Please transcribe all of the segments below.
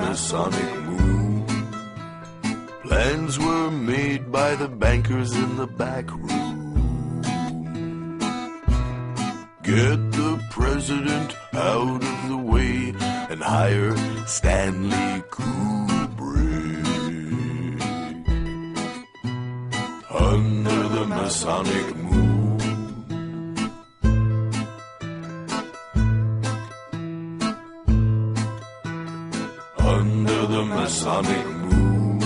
Masonic moon. Plans were made by the bankers in the back room. Get the president out of the way and hire Stanley Kubrick. Under the Masonic moon. Under the Masonic moon,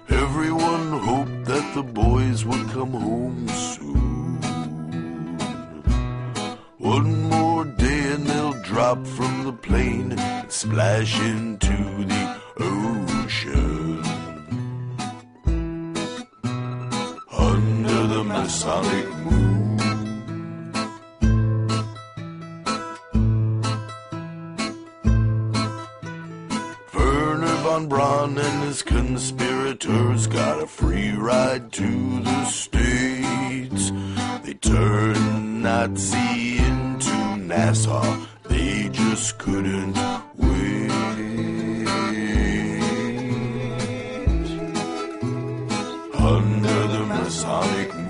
everyone hoped that the boys would come home soon. One more day and they'll drop from the plane and splash into the ocean. Under the Masonic moon. Von Braun and his conspirators got a free ride to the States. They turned Nazi into Nassau. They just couldn't wait. Under the Masonic moon.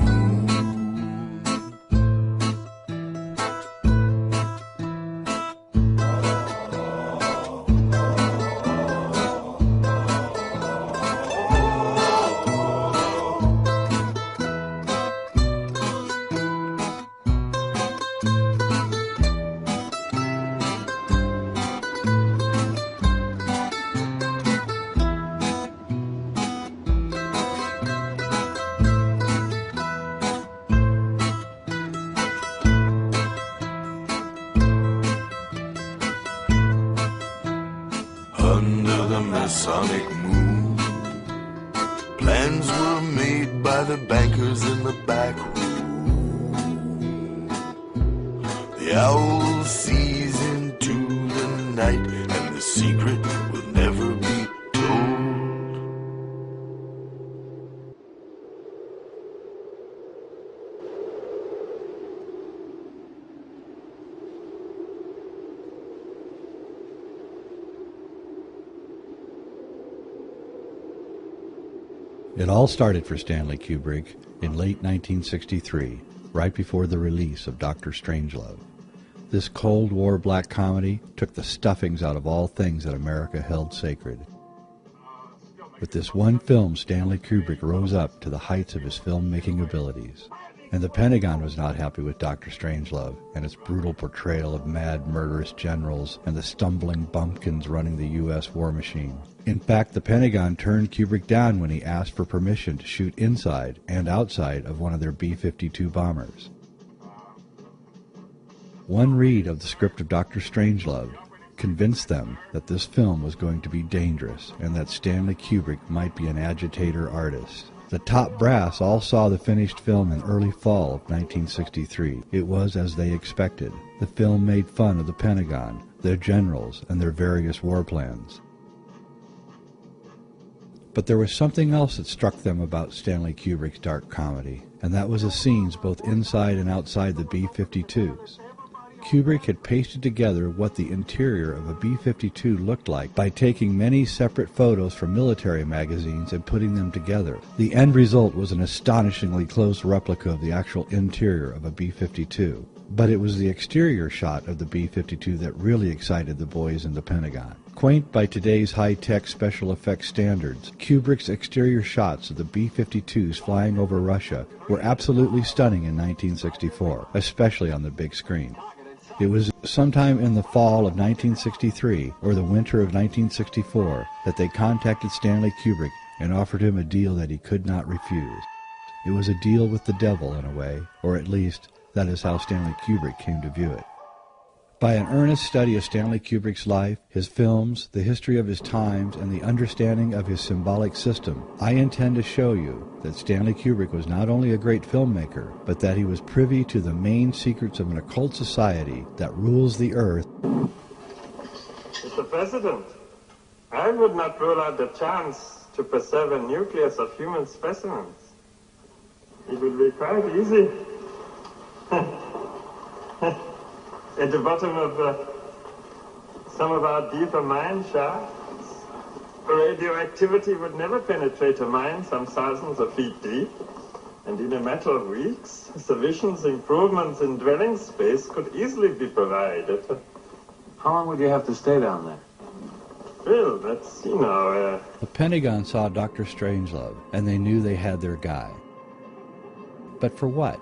Under the Masonic moon, plans were made by the bankers in the back room. The owl sees into the night, and the secret will never be told. It all started for Stanley Kubrick in late 1963, right before the release of Dr. Strangelove. This Cold War black comedy took the stuffings out of all things that America held sacred. With this one film, Stanley Kubrick rose up to the heights of his filmmaking abilities. And the Pentagon was not happy with Dr. Strangelove and its brutal portrayal of mad, murderous generals and the stumbling bumpkins running the U.S. war machine. In fact, the Pentagon turned Kubrick down when he asked for permission to shoot inside and outside of one of their B-52 bombers. One read of the script of Dr. Strangelove convinced them that this film was going to be dangerous and that Stanley Kubrick might be an agitator artist. The top brass all saw the finished film in early fall of 1963. It was as they expected. The film made fun of the Pentagon, their generals, and their various war plans. But there was something else that struck them about Stanley Kubrick's dark comedy, and that was the scenes both inside and outside the B-52s. Kubrick had pasted together what the interior of a B-52 looked like by taking many separate photos from military magazines and putting them together. The end result was an astonishingly close replica of the actual interior of a B-52. But it was the exterior shot of the B-52 that really excited the boys in the Pentagon. Quaint by today's high-tech special effects standards, Kubrick's exterior shots of the B-52s flying over Russia were absolutely stunning in 1964, especially on the big screen. It was sometime in the fall of 1963 or the winter of 1964 that they contacted Stanley Kubrick and offered him a deal that he could not refuse. It was a deal with the devil in a way, or at least that is how Stanley Kubrick came to view it. By an earnest study of Stanley Kubrick's life, his films, the history of his times, and the understanding of his symbolic system, I intend to show you that Stanley Kubrick was not only a great filmmaker, but that he was privy to the main secrets of an occult society that rules the earth. Mr. President, I would not rule out the chance to preserve a nucleus of human specimens. It would be quite easy. At the bottom of some of our deeper mine shafts. Radioactivity would never penetrate a mine some thousands of feet deep, and in a matter of weeks, sufficient improvements in dwelling space could easily be provided. How long would you have to stay down there? Well, that's, The Pentagon saw Dr. Strangelove, and they knew they had their guy. But for what?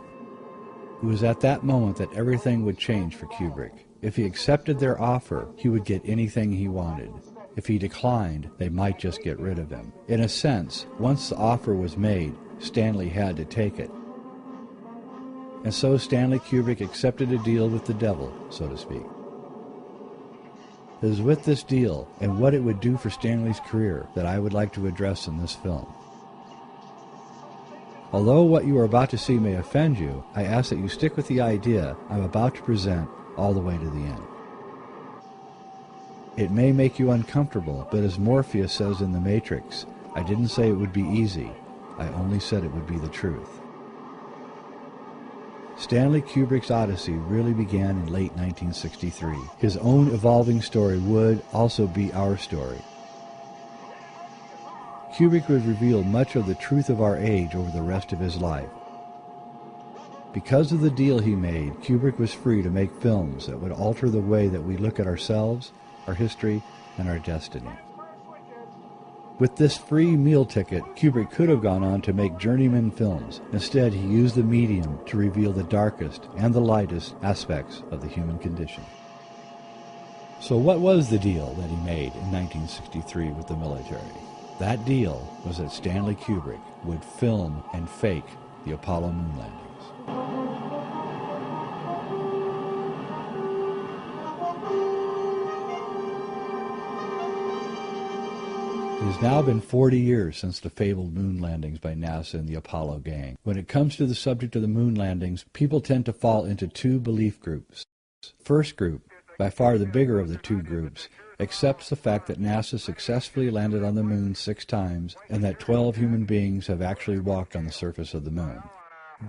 It was at that moment that everything would change for Kubrick. If he accepted their offer, he would get anything he wanted. If he declined, they might just get rid of him. In a sense, once the offer was made, Stanley had to take it. And so Stanley Kubrick accepted a deal with the devil, so to speak. It is with this deal and what it would do for Stanley's career that I would like to address in this film. Although what you are about to see may offend you, I ask that you stick with the idea I'm about to present all the way to the end. It may make you uncomfortable, but as Morpheus says in The Matrix, I didn't say it would be easy, I only said it would be the truth. Stanley Kubrick's Odyssey really began in late 1963. His own evolving story would also be our story. Kubrick would reveal much of the truth of our age over the rest of his life. Because of the deal he made, Kubrick was free to make films that would alter the way that we look at ourselves, our history, and our destiny. With this free meal ticket, Kubrick could have gone on to make journeyman films. Instead, he used the medium to reveal the darkest and the lightest aspects of the human condition. So what was the deal that he made in 1963 with the military? That deal was that Stanley Kubrick would film and fake the Apollo moon landings. It has now been 40 years since the fabled moon landings by NASA and the Apollo gang. When it comes to the subject of the moon landings, people tend to fall into two belief groups. First group, by far the bigger of the two groups, accepts the fact that NASA successfully landed on the moon 6 times and that 12 human beings have actually walked on the surface of the moon.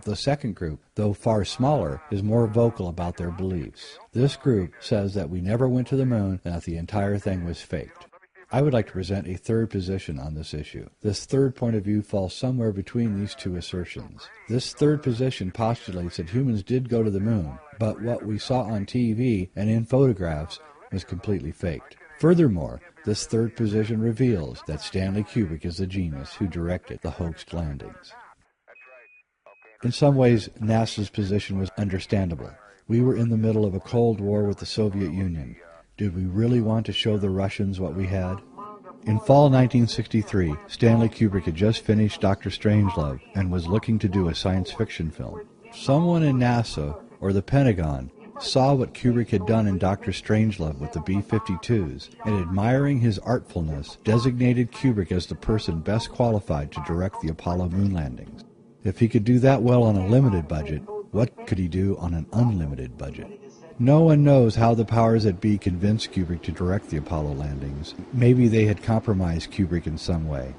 The second group, though far smaller, is more vocal about their beliefs. This group says that we never went to the moon and that the entire thing was faked. I would like to present a third position on this issue. This third point of view falls somewhere between these two assertions. This third position postulates that humans did go to the moon, but what we saw on TV and in photographs was completely faked. Furthermore, this third position reveals that Stanley Kubrick is the genius who directed the hoaxed landings. In some ways, NASA's position was understandable. We were in the middle of a Cold War with the Soviet Union. Did we really want to show the Russians what we had? In fall 1963, Stanley Kubrick had just finished Dr. Strangelove and was looking to do a science fiction film. Someone in NASA, or the Pentagon, saw what Kubrick had done in Dr. Strangelove with the B-52s, and admiring his artfulness, designated Kubrick as the person best qualified to direct the Apollo moon landings. If he could do that well on a limited budget, what could he do on an unlimited budget? No one knows how the powers that be convinced Kubrick to direct the Apollo landings. Maybe they had compromised Kubrick in some way.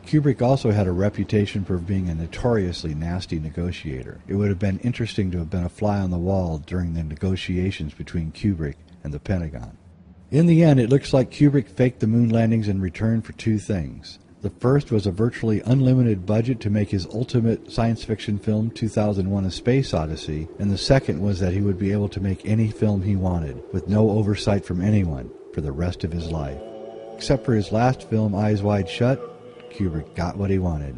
Kubrick also had a reputation for being a notoriously nasty negotiator. It would have been interesting to have been a fly on the wall during the negotiations between Kubrick and the Pentagon. In the end, it looks like Kubrick faked the moon landings in return for 2 things. The first was a virtually unlimited budget to make his ultimate science fiction film, 2001: A Space Odyssey, and the second was that he would be able to make any film he wanted, with no oversight from anyone, for the rest of his life. Except for his last film, Eyes Wide Shut, Kubrick got what he wanted.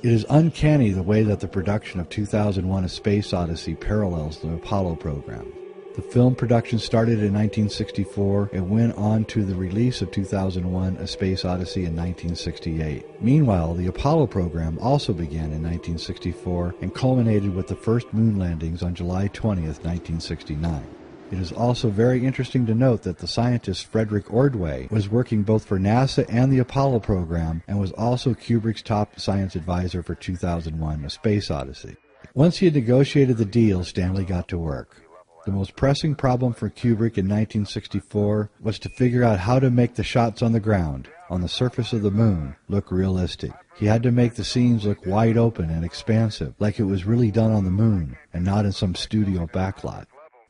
It is uncanny the way that the production of 2001: A Space Odyssey parallels the Apollo program. The film production started in 1964 and went on to the release of 2001: A Space Odyssey in 1968. Meanwhile, the Apollo program also began in 1964 and culminated with the first moon landings on July 20th, 1969. It is also very interesting to note that the scientist Frederick Ordway was working both for NASA and the Apollo program and was also Kubrick's top science advisor for 2001: A Space Odyssey. Once he had negotiated the deal, Stanley got to work. The most pressing problem for Kubrick in 1964 was to figure out how to make the shots on the ground, on the surface of the moon, look realistic. He had to make the scenes look wide open and expansive, like it was really done on the moon, and not in some studio backlot.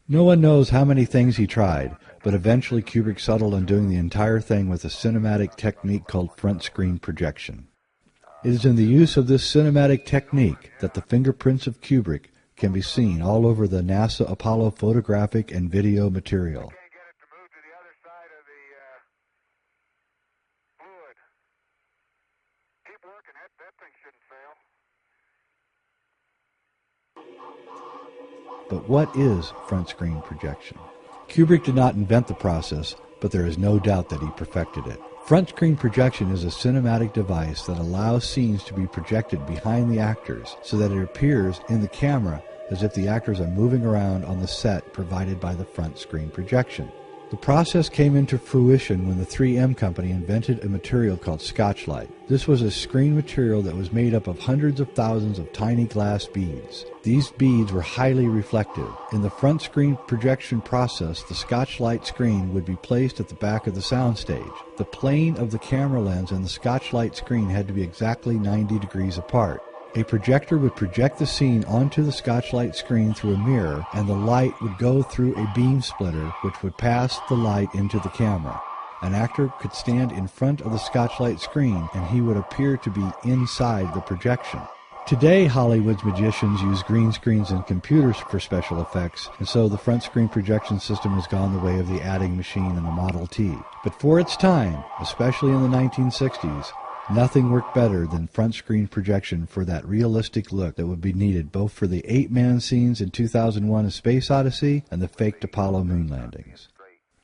No one knows how many things he tried, but eventually Kubrick settled on doing the entire thing with a cinematic technique called front screen projection. It is in the use of this cinematic technique that the fingerprints of Kubrick can be seen all over the NASA Apollo photographic and video material. But what is front screen projection? Kubrick did not invent the process, but there is no doubt that he perfected it. Front screen projection is a cinematic device that allows scenes to be projected behind the actors so that it appears in the camera as if the actors are moving around on the set provided by the front screen projection. The process came into fruition when the 3M company invented a material called Scotchlite. This was a screen material that was made up of hundreds of thousands of tiny glass beads. These beads were highly reflective. In the front screen projection process, the Scotchlite screen would be placed at the back of the soundstage. The plane of the camera lens and the Scotchlite screen had to be exactly 90 degrees apart. A projector would project the scene onto the Scotchlite screen through a mirror, and the light would go through a beam splitter which would pass the light into the camera. An actor could stand in front of the Scotchlite screen and he would appear to be inside the projection. Today, Hollywood's magicians use green screens and computers for special effects, and so the front screen projection system has gone the way of the adding machine and the Model T. But for its time, especially in the 1960s, nothing worked better than front screen projection for that realistic look that would be needed both for the 8-man scenes in 2001: A Space Odyssey and the faked Apollo moon landings.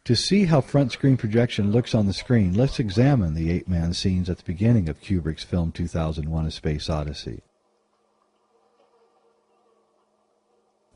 To see how front screen projection looks on the screen, let's examine the 8-man scenes at the beginning of Kubrick's film 2001: A Space Odyssey.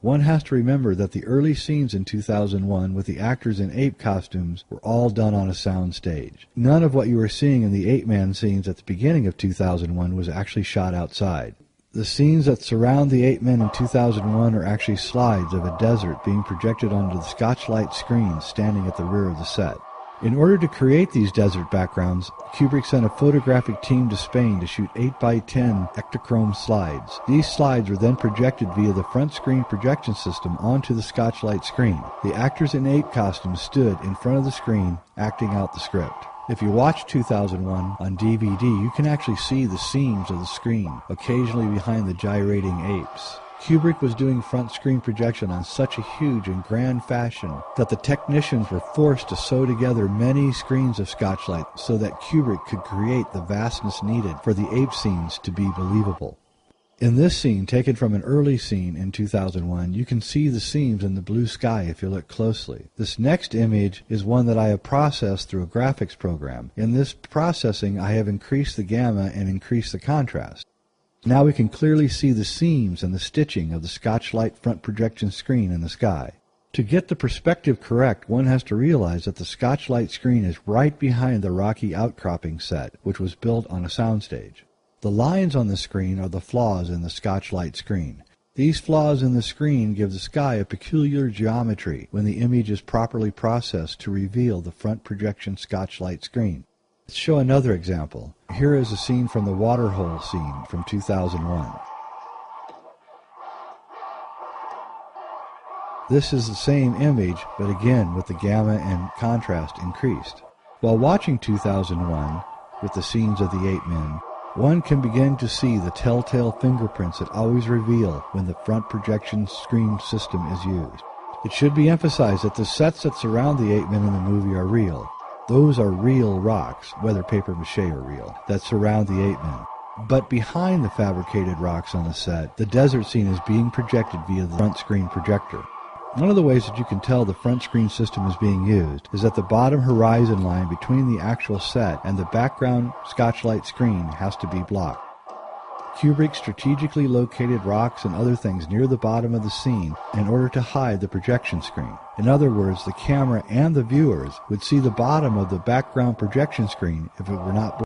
One has to remember that the early scenes in 2001 with the actors in ape costumes were all done on a sound stage. None of what you were seeing in the 8-man scenes at the beginning of 2001 was actually shot outside. The scenes that surround the 8 men in 2001 are actually slides of a desert being projected onto the Scotchlite screen standing at the rear of the set. In order to create these desert backgrounds, Kubrick sent a photographic team to Spain to shoot 8x10 Ektachrome slides. These slides were then projected via the front screen projection system onto the Scotchlite screen. The actors in ape costumes stood in front of the screen, acting out the script. If you watch 2001 on DVD, you can actually see the seams of the screen, occasionally behind the gyrating apes. Kubrick was doing front screen projection on such a huge and grand fashion that the technicians were forced to sew together many screens of Scotchlite so that Kubrick could create the vastness needed for the ape scenes to be believable. In this scene, taken from an early scene in 2001, you can see the seams in the blue sky if you look closely. This next image is one that I have processed through a graphics program. In this processing, I have increased the gamma and increased the contrast. Now we can clearly see the seams and the stitching of the Scotchlite front projection screen in the sky. To get the perspective correct, one has to realize that the Scotchlite screen is right behind the rocky outcropping set, which was built on a soundstage. The lines on the screen are the flaws in the Scotchlite screen. These flaws in the screen give the sky a peculiar geometry when the image is properly processed to reveal the front projection Scotchlite screen. Let's show another example. Here is a scene from the waterhole scene from 2001. This is the same image, but again with the gamma and contrast increased. While watching 2001 with the scenes of the 8 men, one can begin to see the telltale fingerprints that always reveal when the front projection screen system is used. It should be emphasized that the sets that surround the 8 men in the movie are real. Those are real rocks, whether paper mache or real, that surround the 8 men. But behind the fabricated rocks on the set, the desert scene is being projected via the front screen projector. One of the ways that you can tell the front screen system is being used is that the bottom horizon line between the actual set and the background Scotchlite screen has to be blocked. Kubrick strategically located rocks and other things near the bottom of the scene in order to hide the projection screen. In other words, the camera and the viewers would see the bottom of the background projection screen if it were not blocked.